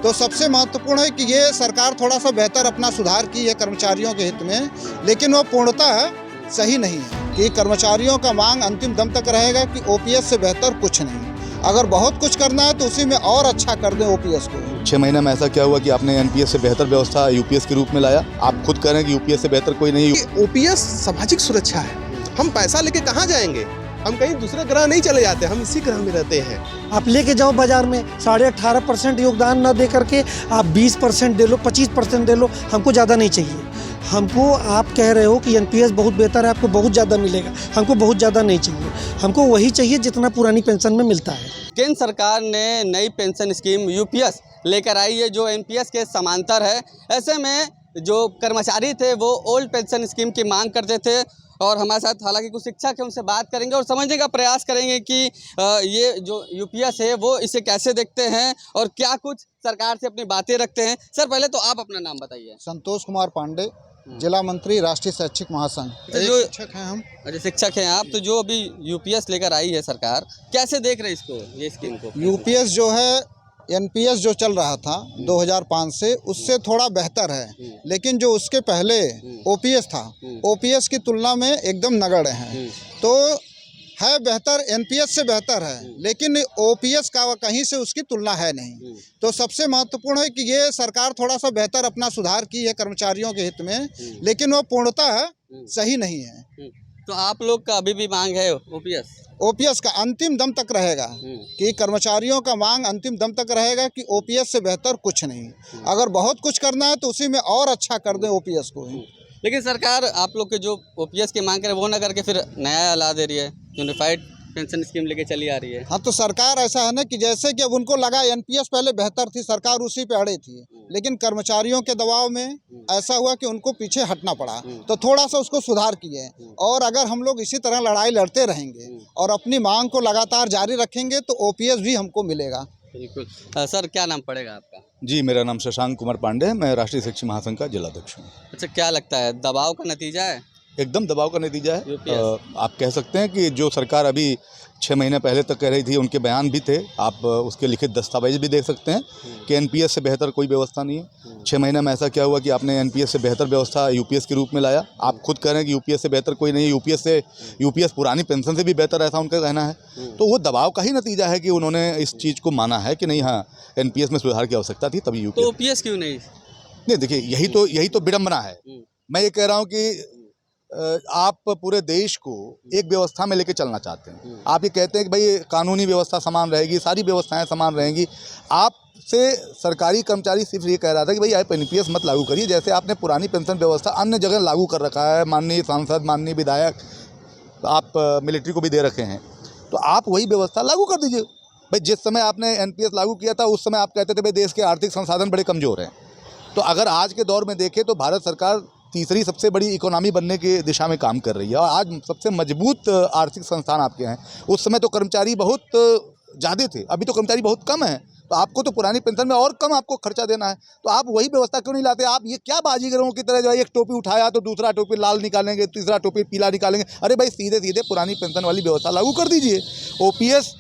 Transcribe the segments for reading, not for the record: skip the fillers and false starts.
तो सबसे महत्वपूर्ण है कि ये सरकार थोड़ा सा बेहतर अपना सुधार की है कर्मचारियों के हित में, लेकिन वो पूर्णतः सही नहीं है कि कर्मचारियों का मांग अंतिम दम तक रहेगा कि ओपीएस से बेहतर कुछ नहीं। अगर बहुत कुछ करना है तो उसी में और अच्छा कर दें ओपीएस को। 6 महीने में ऐसा क्या हुआ कि आपने एनपीएस से बेहतर व्यवस्था यूपीएस के रूप में लाया? आप खुद कह रहे हैं कि यूपीएस से बेहतर कोई नहीं है। ओपीएस सामाजिक सुरक्षा है। हम पैसा लेके कहाँ जाएंगे? हम कहीं दूसरे ग्रह नहीं चले जाते, हम इसी ग्रह में रहते हैं। आप लेके जाओ बाजार में 18.5% योगदान न दे करके आप 20% दे लो, 25% दे लो, हमको ज़्यादा नहीं चाहिए। हमको आप कह रहे हो कि एनपीएस बहुत बेहतर है, आपको बहुत ज़्यादा मिलेगा, हमको बहुत ज़्यादा नहीं चाहिए। हमको वही चाहिए जितना पुरानी पेंशन में मिलता है। केंद्र सरकार ने नई पेंशन स्कीम यूपीएस लेकर आई है जो एनपीएस के समांतर है। ऐसे में जो कर्मचारी थे वो ओल्ड पेंशन स्कीम की मांग करते थे और हमारे साथ हालांकि कुछ शिक्षक है, उनसे बात करेंगे और समझने का प्रयास करेंगे कि ये जो यूपीएस है वो इसे कैसे देखते हैं और क्या कुछ सरकार से अपनी बातें रखते हैं। सर पहले तो आप अपना नाम बताइए। संतोष कुमार पांडे, जिला मंत्री राष्ट्रीय शैक्षिक महासंघ। जो शिक्षक हैं हम। अच्छा शिक्षक हैं आप। तो जो अभी यूपीएस लेकर आई है सरकार, कैसे देख रहे हैं इसको, ये स्कीम को? यूपीएस जो है, एनपीएस जो चल रहा था 2005 से, उससे थोड़ा बेहतर है, लेकिन जो उसके पहले ओपीएस था, ओपीएस की तुलना में एकदम नगण्य है। तो है बेहतर, एनपीएस से बेहतर है, लेकिन ओपीएस का कहीं से उसकी तुलना है नहीं। तो सबसे महत्वपूर्ण है कि ये सरकार थोड़ा सा बेहतर अपना सुधार की है कर्मचारियों के हित में, लेकिन वो पूर्णतः सही नहीं है। तो आप लोग का अभी भी मांग है ओपीएस का अंतिम दम तक रहेगा कि कर्मचारियों का मांग अंतिम दम तक रहेगा कि ओपीएस से बेहतर कुछ नहीं। अगर बहुत कुछ करना है तो उसी में और अच्छा कर दें ओपीएस को। लेकिन सरकार आप लोग के जो ओपीएस की मांग करे वो ना करके फिर नया ला दे रही है, यूनिफाइड पेंशन स्कीम लेके चली आ रही है। हाँ, तो सरकार ऐसा है ना कि जैसे कि अब उनको लगा एनपीएस पहले बेहतर थी, सरकार उसी पे अड़ी थी, लेकिन कर्मचारियों के दबाव में ऐसा हुआ कि उनको पीछे हटना पड़ा, तो थोड़ा सा उसको सुधार किए। और अगर हम लोग इसी तरह लड़ाई लड़ते रहेंगे और अपनी मांग को लगातार जारी रखेंगे तो ओपीएस भी हमको मिलेगा। बिल्कुल। सर क्या नाम पड़ेगा आपका? जी, मेरा नाम शशांक कुमार पांडे है, मैं राष्ट्रीय शिक्षक महासंघ का जिलाध्यक्ष हूँ। अच्छा, क्या लगता है दबाव का नतीजा है? एकदम दबाव का नतीजा है। आप कह सकते हैं कि जो सरकार अभी 6 महीने पहले तक कह रही थी, उनके बयान भी थे, आप उसके लिखित दस्तावेज भी देख सकते हैं कि एनपीएस से बेहतर कोई व्यवस्था नहीं है। 6 महीने में ऐसा क्या हुआ कि आपने एनपीएस से बेहतर व्यवस्था यूपीएस के रूप में लाया? आप खुद कह रहे हैं कि यूपीएस से बेहतर कोई नहीं है, यूपीएस पुरानी पेंशन से भी बेहतर, ऐसा उनका कहना है। तो वो दबाव का ही नतीजा है कि उन्होंने इस चीज़ को माना है कि नहीं, हाँ एनपीएस में सुधार की आवश्यकता थी, तभी यूपीएस। तो ओपीएस क्यों नहीं? देखिए, यही तो विडंबना है। मैं ये कह रहा हूँ कि आप पूरे देश को एक व्यवस्था में लेके चलना चाहते हैं। आप ये कहते हैं कि भाई कानूनी व्यवस्था समान रहेगी, सारी व्यवस्थाएं समान रहेंगी। आपसे सरकारी कर्मचारी सिर्फ ये कह रहा था कि भाई आप एनपीएस मत लागू करिए, जैसे आपने पुरानी पेंशन व्यवस्था अन्य जगह लागू कर रखा है, माननीय सांसद, माननीय विधायक, आप मिलिट्री को भी दे रखे हैं, तो आप वही व्यवस्था लागू कर दीजिए। भाई जिस समय आपने एनपीएस लागू किया था उस समय आप कहते थे भाई देश के आर्थिक संसाधन बड़े कमज़ोर हैं। तो अगर आज के दौर में देखें तो भारत सरकार तीसरी सबसे बड़ी इकोनॉमी बनने की दिशा में काम कर रही है और आज सबसे मजबूत आर्थिक संस्थान आपके हैं। उस समय तो कर्मचारी बहुत ज़्यादा थे, अभी तो कर्मचारी बहुत कम हैं, तो आपको तो पुरानी पेंशन में और कम आपको खर्चा देना है। तो आप वही व्यवस्था क्यों नहीं लाते? आप ये क्या बाजीगरों की तरह जो है एक टोपी उठाया तो दूसरा टोपी लाल निकालेंगे, तीसरा टोपी पीला निकालेंगे। अरे भाई सीधे सीधे पुरानी पेंशन वाली व्यवस्था लागू कर दीजिए। ओपीएस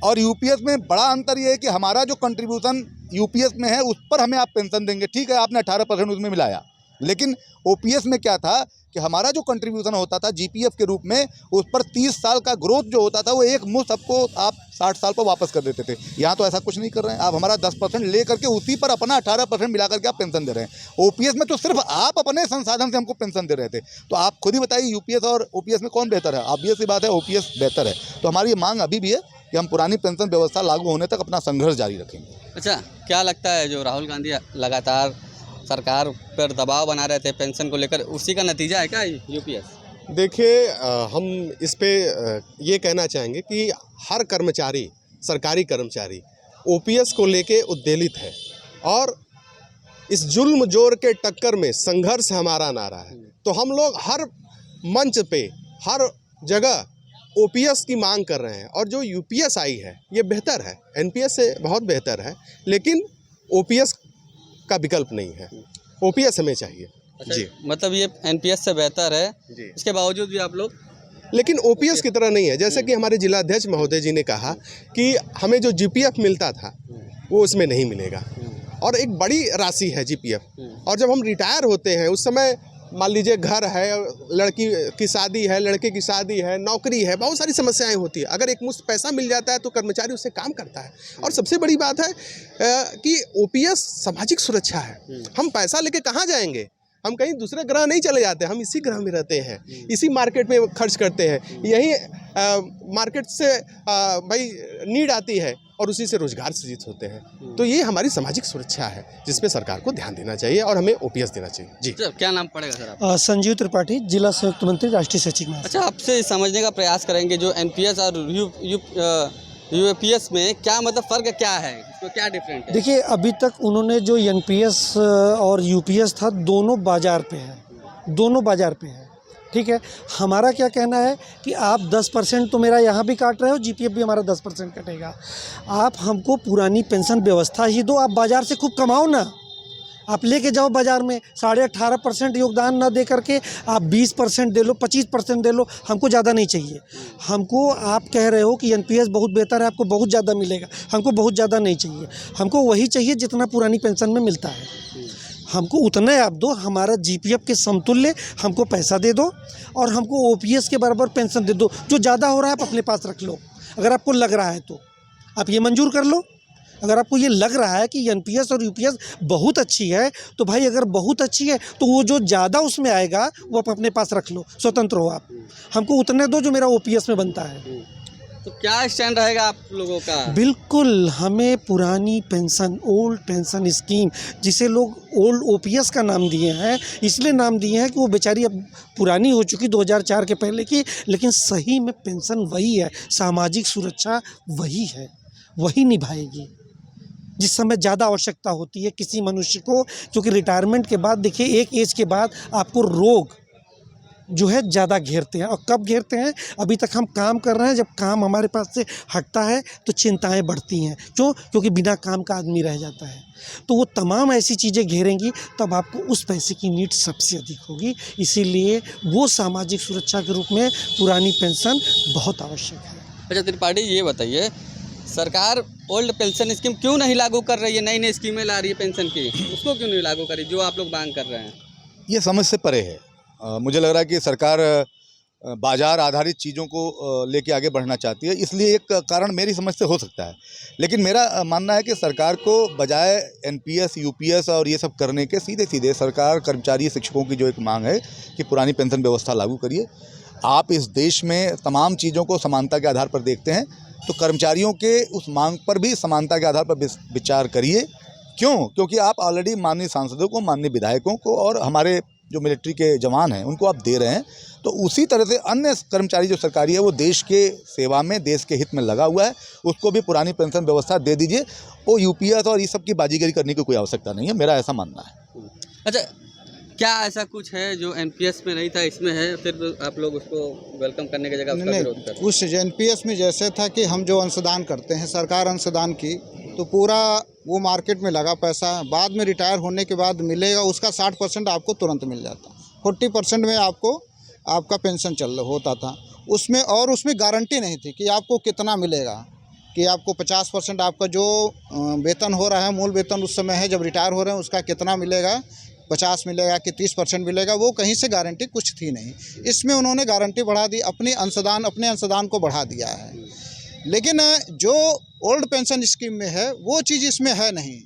और यूपीएस में बड़ा अंतर ये है कि हमारा जो कंट्रीब्यूशन यूपीएस में है उस पर हमें आप पेंशन देंगे, ठीक है, आपने 18% उसमें मिलाया, लेकिन ओपीएस में क्या था कि हमारा जो कंट्रीब्यूशन होता था जीपीएफ के रूप में, उस पर 30 साल का ग्रोथ जो होता था वो एक मुश्त आपको आप 60 साल पर वापस कर देते थे। यहाँ तो ऐसा कुछ नहीं कर रहे हैं, आप हमारा 10% ले करके उसी पर अपना 18% मिला करके आप पेंशन दे रहे हैं। ओपीएस में तो सिर्फ आप अपने संसाधन से हमको पेंशन दे रहे थे। तो आप खुद ही बताइए यूपीएस और ओपीएस में कौन बेहतर है? ऑब्वियस सी बात है ओपीएस बेहतर है। तो हमारी ये मांग अभी भी है कि हम पुरानी पेंशन व्यवस्था लागू होने तक अपना संघर्ष जारी रखेंगे। अच्छा, क्या लगता है जो राहुल गांधी लगातार सरकार पर दबाव बना रहे थे पेंशन को लेकर, उसी का नतीजा है क्या यूपीएस? देखिए, हम इस पे ये कहना चाहेंगे कि हर कर्मचारी, सरकारी कर्मचारी ओपीएस को लेके उद्वेलित है और इस जुल्म जोर के टक्कर में संघर्ष हमारा नारा है। तो हम लोग हर मंच पे, हर जगह ओपीएस की मांग कर रहे हैं और जो यूपीएस आई है ये बेहतर है, एनपीएस से बहुत बेहतर है, लेकिन ओपीएस का विकल्प नहीं है, ओपीएस हमें चाहिए। अच्छा, जी, मतलब ये एनपीएस से बेहतर है जी। इसके बावजूद भी आप लोग, लेकिन ओपीएस की तरह नहीं है। जैसे कि हमारे जिलाध्यक्ष महोदय जी ने कहा कि हमें जो जीपीएफ मिलता था वो उसमें नहीं मिलेगा। और एक बड़ी राशि है जीपीएफ। और जब हम रिटायर होते हैं उस समय मान लीजिए घर है, लड़की की शादी है, लड़के की शादी है, नौकरी है, बहुत सारी समस्याएं होती है। अगर एक मुश्त पैसा मिल जाता है तो कर्मचारी उससे काम करता है। और सबसे बड़ी बात है कि ओपीएस सामाजिक सुरक्षा है। हम पैसा लेके कहाँ जाएंगे? हम कहीं दूसरे ग्रह नहीं चले जाते, हम इसी ग्रह में रहते हैं, इसी मार्केट में खर्च करते हैं। यही मार्केट से भाई नीड आती है और उसी से रोजगार सृजित होते हैं। तो ये हमारी सामाजिक सुरक्षा है जिस पे सरकार को ध्यान देना चाहिए और हमें ओपीएस देना चाहिए। जी सर, क्या नाम पड़ेगा सर आप? संजीव त्रिपाठी, जिला संयुक्त मंत्री, राष्ट्रीय सचिव। अच्छा, आपसे समझने का प्रयास करेंगे जो एनपीएस और यूपीएस में क्या मतलब फ़र्क क्या है, इसको क्या डिफरेंट है? देखिए, अभी तक उन्होंने जो एनपीएस और यूपीएस था दोनों बाज़ार पे है, ठीक है। हमारा क्या कहना है कि आप 10% तो मेरा यहाँ भी काट रहे हो, जीपीएफ भी हमारा 10% कटेगा। आप हमको पुरानी पेंशन व्यवस्था ही दो, आप बाज़ार से खूब कमाओ ना। आप लेके जाओ बाज़ार में 18.5% योगदान ना दे करके आप 20% दे लो, 25% दे लो, हमको ज़्यादा नहीं चाहिए। हमको आप कह रहे हो कि एनपीएस बहुत बेहतर है, आपको बहुत ज़्यादा मिलेगा, हमको बहुत ज़्यादा नहीं चाहिए। हमको वही चाहिए जितना पुरानी पेंशन में मिलता है, हमको उतना आप दो। हमारा जीपीएफ के समतुल्य हमको पैसा दे दो और हमको ओपीएस के बराबर पेंशन दे दो। जो ज़्यादा हो रहा है आप अपने पास रख लो, अगर आपको लग रहा है तो आप ये मंजूर कर लो। अगर आपको ये लग रहा है कि एनपीएस और यूपीएस बहुत अच्छी है तो भाई अगर बहुत अच्छी है तो वो जो ज़्यादा उसमें आएगा वो आप अपने पास रख लो, स्वतंत्र हो आप। हमको उतने दो जो मेरा ओपीएस में बनता है। तो क्या स्टैंड रहेगा आप लोगों का? बिल्कुल, हमें पुरानी पेंशन, ओल्ड पेंशन स्कीम, जिसे लोग ओल्ड ओपीएस का नाम दिए हैं, इसलिए नाम दिए हैं कि वो बेचारी अब पुरानी हो चुकी 2004 के पहले की, लेकिन सही में पेंशन वही है, सामाजिक सुरक्षा वही है, वही निभाएगी। जिस समय ज़्यादा आवश्यकता होती है किसी मनुष्य को, क्योंकि रिटायरमेंट के बाद देखिए एक एज के बाद आपको रोग जो है ज़्यादा घेरते हैं। और कब घेरते हैं? अभी तक हम काम कर रहे हैं, जब काम हमारे पास से हटता है तो चिंताएं बढ़ती हैं। क्यों? क्योंकि बिना काम का आदमी रह जाता है। तो वो तमाम ऐसी चीज़ें घेरेंगी, तब आपको उस पैसे की नीड सबसे अधिक होगी। इसीलिए वो सामाजिक सुरक्षा के रूप में पुरानी पेंशन बहुत आवश्यक है। अच्छा त्रिपाठी, ये बताइए, सरकार ओल्ड पेंशन स्कीम क्यों नहीं लागू कर रही है? नई नई स्कीमें ला रही है पेंशन की, उसको क्यों नहीं लागू कर रही जो आप लोग मांग कर रहे हैं? ये समझ से परे है। मुझे लग रहा है कि सरकार बाजार आधारित चीज़ों को लेके आगे बढ़ना चाहती है, इसलिए एक कारण मेरी समझ से हो सकता है। लेकिन मेरा मानना है कि सरकार को बजाय एनपीएस, यूपीएस और ये सब करने के सीधे सीधे सरकार, कर्मचारी, शिक्षकों की जो एक मांग है कि पुरानी पेंशन व्यवस्था लागू करिए। आप इस देश में तमाम चीज़ों को समानता के आधार पर देखते हैं, तो कर्मचारियों के उस मांग पर भी समानता के आधार पर विचार करिए। क्यों? क्योंकि आप ऑलरेडी माननीय सांसदों को, माननीय विधायकों को और हमारे जो मिलिट्री के जवान हैं उनको आप दे रहे हैं, तो उसी तरह से अन्य कर्मचारी जो सरकारी है वो देश के सेवा में, देश के हित में लगा हुआ है, उसको भी पुरानी पेंशन व्यवस्था दे दीजिए। वो यूपीएस और ये सब की बाजीगरी करने की कोई आवश्यकता नहीं है, मेरा ऐसा मानना है। अच्छा, क्या ऐसा कुछ है जो एनपीएस में नहीं था इसमें है, फिर आप लोग उसको वेलकम करने की जगह उसका विरोध कर रहे हैं? उस एनपीएस में जैसे था कि हम जो अंशदान करते हैं, सरकार अंशदान की, तो पूरा वो मार्केट में लगा पैसा बाद में रिटायर होने के बाद मिलेगा, उसका 60% आपको तुरंत मिल जाता, 40% में आपको आपका पेंशन होता था उसमें। और उसमें गारंटी नहीं थी कि आपको कितना मिलेगा, कि आपको 50% आपका जो वेतन हो रहा है, मूल वेतन उस समय है जब रिटायर हो रहे हैं, उसका कितना मिलेगा, 50 मिलेगा कि 30% मिलेगा, वो कहीं से गारंटी कुछ थी नहीं। इसमें उन्होंने गारंटी बढ़ा दी, अपने अंशदान को बढ़ा दिया है। लेकिन जो ओल्ड पेंशन स्कीम में है वो चीज़ इसमें है नहीं।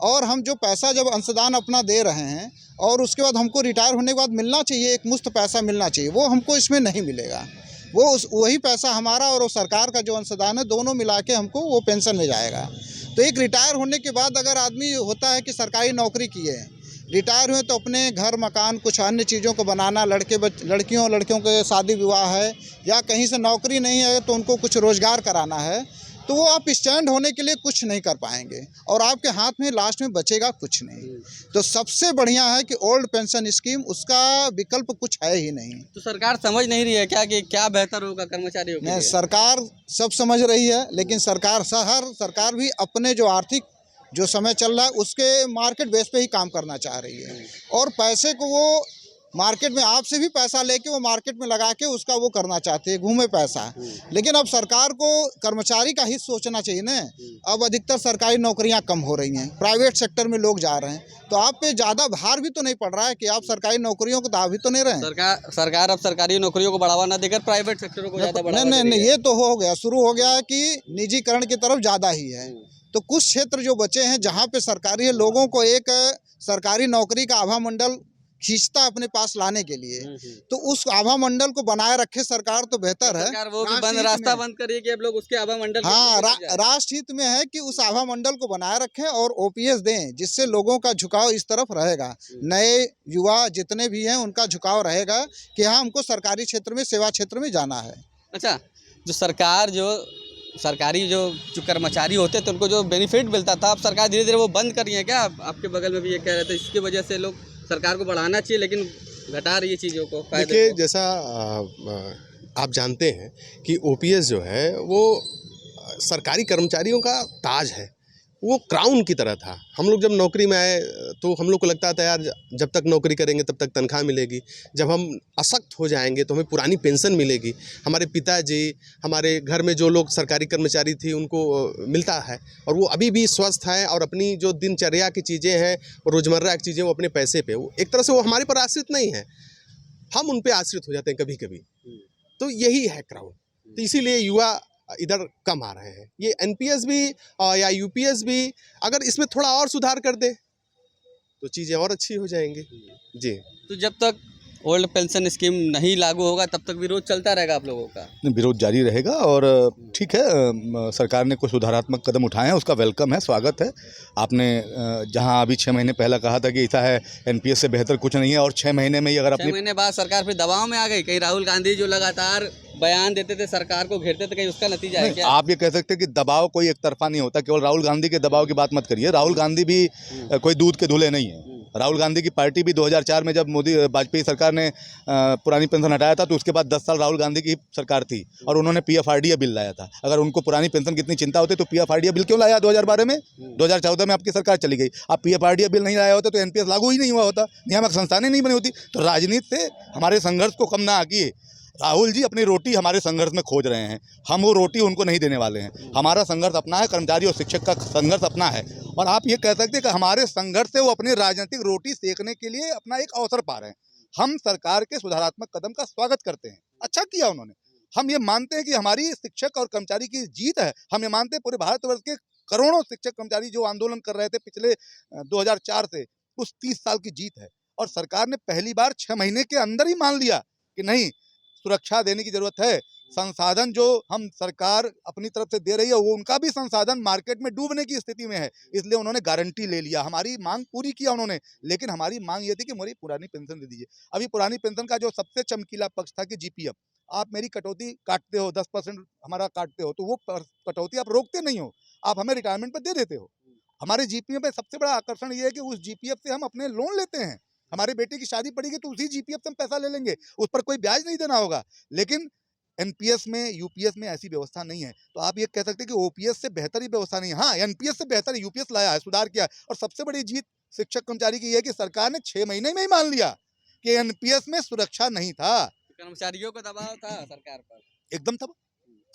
और हम जो पैसा जब अंशदान अपना दे रहे हैं और उसके बाद हमको रिटायर होने के बाद मिलना चाहिए, एक मुफ्त पैसा मिलना चाहिए, वो हमको इसमें नहीं मिलेगा। वही पैसा हमारा और सरकार का जो अंशदान है, दोनों मिला के हमको वो पेंशन में जाएगा। तो एक रिटायर होने के बाद अगर आदमी होता है कि सरकारी नौकरी किए, रिटायर हुए तो अपने घर मकान कुछ अन्य चीज़ों को बनाना, लड़कियों के शादी विवाह है, या कहीं से नौकरी नहीं है तो उनको कुछ रोज़गार कराना है, तो वो आप स्टैंड होने के लिए कुछ नहीं कर पाएंगे और आपके हाथ में लास्ट में बचेगा कुछ नहीं। तो सबसे बढ़िया है कि ओल्ड पेंशन स्कीम, उसका विकल्प कुछ है ही नहीं। तो सरकार समझ नहीं रही है क्या कि क्या बेहतर होगा कर्मचारियों के लिए? सरकार सब समझ रही है, लेकिन सरकार भी अपने जो आर्थिक जो समय चल रहा है उसके मार्केट बेस पे ही काम करना चाह रही है। और पैसे को वो मार्केट में आपसे भी पैसा लेके वो मार्केट में लगा के उसका वो करना चाहते हैं, घूमे पैसा। लेकिन अब सरकार को कर्मचारी का ही सोचना चाहिए ना। अब अधिकतर सरकारी नौकरियां कम हो रही हैं, प्राइवेट सेक्टर में लोग जा रहे हैं, तो आप पे ज़्यादा भार भी तो नहीं पड़ रहा है कि आप सरकारी नौकरियों को दाव भी तो नहीं रहे हैं। सरकार अब सरकारी नौकरियों को बढ़ावा ना देकर प्राइवेट सेक्टर को ज़्यादा बढ़ावा नहीं, दे रही है। ये तो हो गया, शुरू हो गया है कि निजीकरण की तरफ ज़्यादा ही है। तो कुछ क्षेत्र जो बचे हैं जहाँ पे सरकारी है, लोगों को एक सरकारी नौकरी का आभा मंडल खींचता अपने पास लाने के लिए, तो उस आभा मंडल को बनाए रखे सरकार तो बेहतर है। सरकार वो भी राष्ट्रहित रास्ता में। बंद करिए कि अब लोग उसके आभा मंडल हाँ, राष्ट्रहित में है कि उस आभा मंडल को बनाए रखें और ओपीएस दें, जिससे लोगों का झुकाव इस तरफ रहेगा। नए युवा जितने भी हैं उनका झुकाव रहेगा कि हाँ, हमको सरकारी क्षेत्र में, सेवा क्षेत्र में जाना है। अच्छा, जो सरकारी जो कर्मचारी होते थे उनको जो बेनिफिट मिलता था, अब सरकार धीरे धीरे वो बंद कर रही है क्या? आपके बगल में भी ये कह रहे थे, इसकी वजह से लोग सरकार को बढ़ाना चाहिए लेकिन घटा रही है चीज़ों को। देखिए, जैसा आप जानते हैं कि ओपीएस जो है वो सरकारी कर्मचारियों का ताज है, वो क्राउन की तरह था। हम लोग जब नौकरी में आए तो हम लोग को लगता था यार जब तक नौकरी करेंगे तब तक तनख्वाह मिलेगी, जब हम अशक्त हो जाएंगे तो हमें पुरानी पेंशन मिलेगी। हमारे पिताजी, हमारे घर में जो लोग सरकारी कर्मचारी थी उनको मिलता है, और वो अभी भी स्वस्थ हैं और अपनी जो दिनचर्या की चीज़ें हैं, रोज़मर्रा की चीज़ें, वो अपने पैसे पे, वो एक तरह से वो हमारे पर आश्रित नहीं है, हम उन पर आश्रित हो जाते हैं कभी कभी। तो यही है क्राउन। तो इसीलिए युवा इधर कम आ रहे हैं। ये एनपीएस भी या यूपीएस भी अगर इसमें थोड़ा और सुधार कर दे तो चीज़ें और अच्छी हो जाएंगी जी। तो जब तक ओल्ड पेंशन स्कीम नहीं लागू होगा तब तक विरोध चलता रहेगा आप लोगों का? विरोध जारी रहेगा और ठीक है, सरकार ने कुछ सुधारात्मक कदम उठाए हैं, उसका वेलकम है, स्वागत है। आपने जहां अभी 6 महीने पहले कहा था कि ऐसा है एनपीएस से बेहतर कुछ नहीं है, और 6 महीने में ही अगर 6 महीने बाद सरकार फिर दबाव में आ गई। कहीं राहुल गांधी जो लगातार बयान देते थे, सरकार को घेरते थे, कहीं उसका नतीजा है क्या? आप ये कह सकते हैं कि दबाव कोई एक तरफा नहीं होता। केवल राहुल गांधी के दबाव की बात मत करिए। राहुल गांधी भी कोई दूध के धुले नहीं है। राहुल गांधी की पार्टी भी 2004 में जब वाजपेयी सरकार ने पुरानी पेंशन हटाया था तो उसके बाद 10 साल राहुल गांधी की सरकार थी और उन्होंने पीएफआरडीए बिल लाया था। अगर उनको पुरानी पेंशन की इतनी चिंता होती तो पीएफआरडीए बिल क्यों लाया 2012 में? 2014 में आपकी सरकार चली गई। आप पीएफआरडीए बिल नहीं लाया होता तो एनपीएस लागू ही नहीं हुआ होता, नियामक संस्थानें नहीं बनी होती। तो राजनीति से हमारे संघर्ष को कम ना आकिए। राहुल जी अपनी रोटी हमारे संघर्ष में खोज रहे हैं, हम वो रोटी उनको नहीं देने वाले हैं। हमारा संघर्ष अपना है, कर्मचारी और शिक्षक का संघर्ष अपना है, और आप ये कह सकते हैं कि हमारे संघर्ष से वो अपनी राजनीतिक रोटी सेकने के लिए अपना एक अवसर पा रहे हैं। हम सरकार के सुधारात्मक कदम का स्वागत करते हैं, अच्छा किया उन्होंने। हम ये मानते हैं कि हमारी शिक्षक और कर्मचारी की जीत है। हम ये मानते हैं पूरे भारतवर्ष के करोड़ों शिक्षक कर्मचारी जो आंदोलन कर रहे थे पिछले 2004 से, उस 30 साल की जीत है। और सरकार ने पहली बार 6 महीने के अंदर ही मान लिया कि नहीं, सुरक्षा देने की जरूरत है। संसाधन जो हम सरकार अपनी तरफ से दे रही है वो उनका भी संसाधन मार्केट में डूबने की स्थिति में है, इसलिए उन्होंने गारंटी ले लिया, हमारी मांग पूरी किया उन्होंने। लेकिन हमारी मांग ये थी कि मेरी पुरानी पेंशन दे दीजिए। अभी पुरानी पेंशन का जो सबसे चमकीला पक्ष था कि जीपीएफ, आप मेरी कटौती काटते हो, 10% हमारा काटते हो, तो वो कटौती आप रोकते नहीं हो, आप हमें रिटायरमेंट पर दे देते हो। हमारे जीपीएफ में सबसे बड़ा आकर्षण ये है कि उस जीपीएफ से हम अपने लोन लेते हैं। हमारे बेटे की शादी पड़ेगी तो उसी जीपीएफ से हम पैसा ले लेंगे, उस पर कोई ब्याज नहीं देना होगा। लेकिन एनपीएस में, यूपीएस में ऐसी व्यवस्था नहीं है। तो आप ये कह सकते हैं कि ओपीएस से बेहतर ही व्यवस्था नहीं है। हाँ, एनपीएस से बेहतर यूपीएस लाया है, सुधार किया है। और सबसे बड़ी जीत शिक्षक कर्मचारी की है कि सरकार ने 6 महीने में ही मान लिया कि एनपीएस में सुरक्षा नहीं था। कर्मचारियों का दबाव था सरकार पर, एकदम था।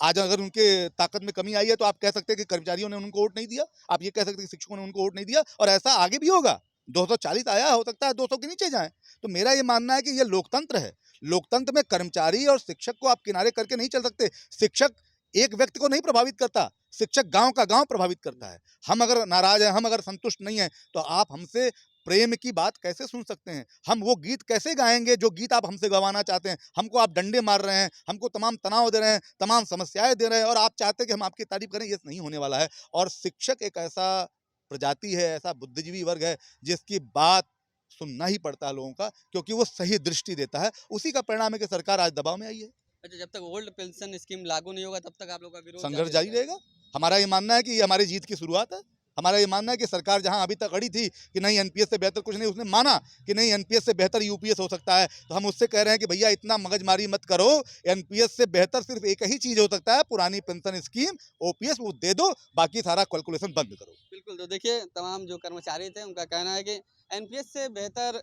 आज अगर उनके ताकत में कमी आई है तो आप कह सकते हैं कि कर्मचारियों ने उनको वोट नहीं दिया, आप ये कह सकते हैं कि शिक्षकों ने उनको वोट नहीं दिया, और ऐसा आगे भी होगा। 240 आया, हो सकता है 200 के नीचे जाएं। तो मेरा ये मानना है कि ये लोकतंत्र है। लोकतंत्र में कर्मचारी और शिक्षक को आप किनारे करके नहीं चल सकते। शिक्षक एक व्यक्ति को नहीं प्रभावित करता, शिक्षक गांव का गांव प्रभावित करता है। हम अगर नाराज हैं, हम अगर संतुष्ट नहीं हैं, तो आप हमसे प्रेम की बात कैसे सुन सकते हैं? हम वो गीत कैसे गाएंगे जो गीत आप हमसे गवाना चाहते हैं? हमको आप डंडे मार रहे हैं, हमको तमाम तनाव दे रहे हैं, तमाम समस्याएं दे रहे हैं, और आप चाहते हैं कि हम आपकी तारीफ करें। ये नहीं होने वाला है। और शिक्षक एक ऐसा प्रजाति है, ऐसा बुद्धिजीवी वर्ग है जिसकी बात सुनना ही पड़ता है लोगों का, क्योंकि वो सही दृष्टि देता है। उसी का परिणाम है कि सरकार आज दबाव में आई है। अच्छा, जब तक ओल्ड पेंशन स्कीम लागू नहीं होगा तब तक आप लोग का विरोध संघर्ष जारी रहेगा। हमारा ये मानना है कि ये हमारी जीत की शुरुआत है। हमारा ये मानना है कि सरकार जहां अभी तक अड़ी थी कि नहीं एनपीएस से बेहतर कुछ नहीं, उसने माना कि नहीं एनपीएस से बेहतर यूपीएस हो सकता है। तो हम उससे कह रहे हैं कि भैया इतना मगजमारी मत करो, एनपीएस से बेहतर सिर्फ एक ही चीज हो सकता है, पुरानी पेंशन स्कीम ओपीएस वो दे दो, बाकी सारा कैलकुलेशन बंद करो। बिल्कुल। तो देखिए, तमाम जो कर्मचारी थे उनका कहना है कि एनपीएस से बेहतर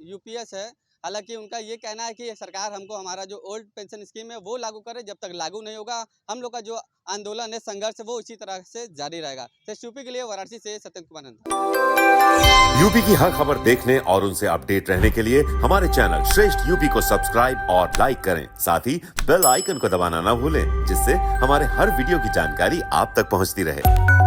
यूपीएस है, हालांकि उनका ये कहना है कि सरकार हमको हमारा जो ओल्ड पेंशन स्कीम है वो लागू करे, जब तक लागू नहीं होगा हम लोग का जो आंदोलन है, संघर्ष है, वो इसी तरह से जारी रहेगा। यूपी के लिए वाराणसी से सत्येंद्र कुमार नंदा। यूपी की हर खबर देखने और उनसे अपडेट रहने के लिए हमारे चैनल श्रेष्ठ यूपी को सब्सक्राइब और लाइक करें, साथ ही बेल आइकन को दबाना ना भूलें, जिससे हमारे हर वीडियो की जानकारी आप तक पहुंचती रहे।